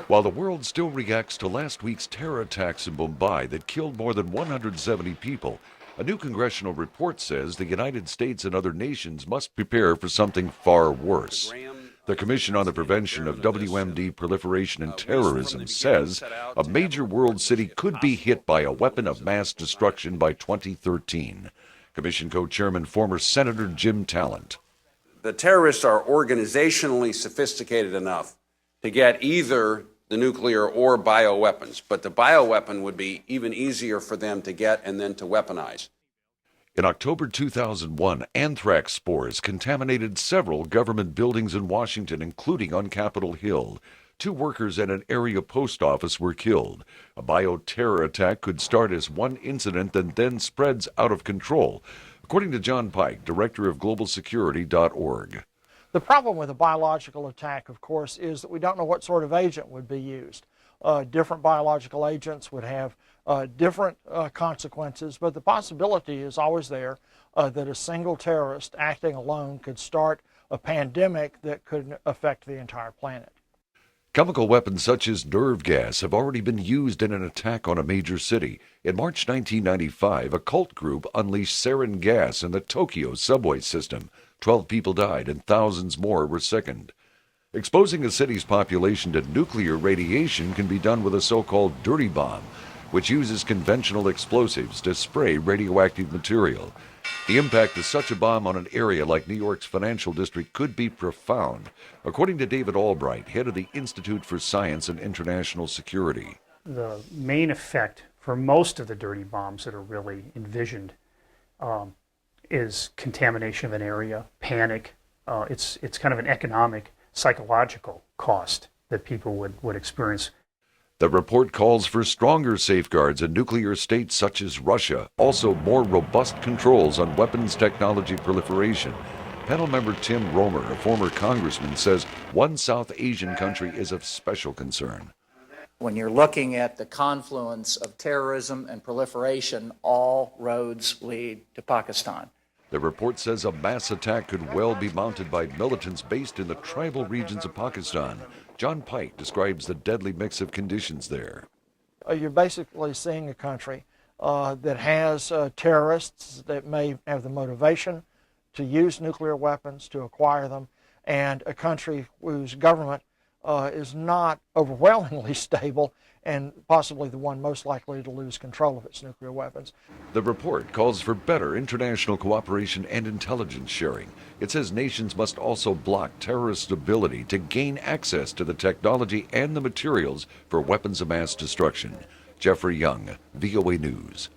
While the world still reacts to last week's terror attacks in Mumbai that killed more than 170 people, a new congressional report says the United States and other nations must prepare for something far worse. The Commission on the Prevention of WMD Proliferation and Terrorism says a major world city could be hit by a weapon of mass destruction by 2013. Commission co-chairman, former Senator Jim Talent. The terrorists are organizationally sophisticated enough to get either the nuclear or bioweapons, but the bioweapon would be even easier for them to get and then to weaponize. In October 2001, anthrax spores contaminated several government buildings in Washington, including on Capitol Hill. 2 workers at an area post office were killed. A bioterror attack could start as one incident that then spreads out of control, according to John Pike, director of globalsecurity.org. The problem with a biological attack, of course, is that we don't know what sort of agent would be used. Different biological agents would have different consequences, but the possibility is always there that a single terrorist acting alone could start a pandemic that could affect the entire planet. Chemical weapons such as nerve gas have already been used in an attack on a major city. In March 1995, a cult group unleashed sarin gas in the Tokyo subway system. 12 people died and thousands more were sickened. Exposing a city's population to nuclear radiation can be done with a so-called dirty bomb, which uses conventional explosives to spray radioactive material. The impact of such a bomb on an area like New York's financial district could be profound, according to David Albright, head of the Institute for Science and International Security. The main effect for most of the dirty bombs that are really envisioned is contamination of an area, panic. It's kind of an economic, psychological cost that people would experience. The report calls for stronger safeguards in nuclear states such as Russia, also more robust controls on weapons technology proliferation. Panel member Tim Romer, a former congressman, says one South Asian country is of special concern. When you're looking at the confluence of terrorism and proliferation, all roads lead to Pakistan. The report says a mass attack could well be mounted by militants based in the tribal regions of Pakistan. John Pike describes the deadly mix of conditions there. You're basically seeing a country that has terrorists that may have the motivation to use nuclear weapons, to acquire them, and a country whose government is not overwhelmingly stable and possibly the one most likely to lose control of its nuclear weapons. The report calls for better international cooperation and intelligence sharing. It says nations must also block terrorists' ability to gain access to the technology and the materials for weapons of mass destruction. Jeffrey Young, VOA News.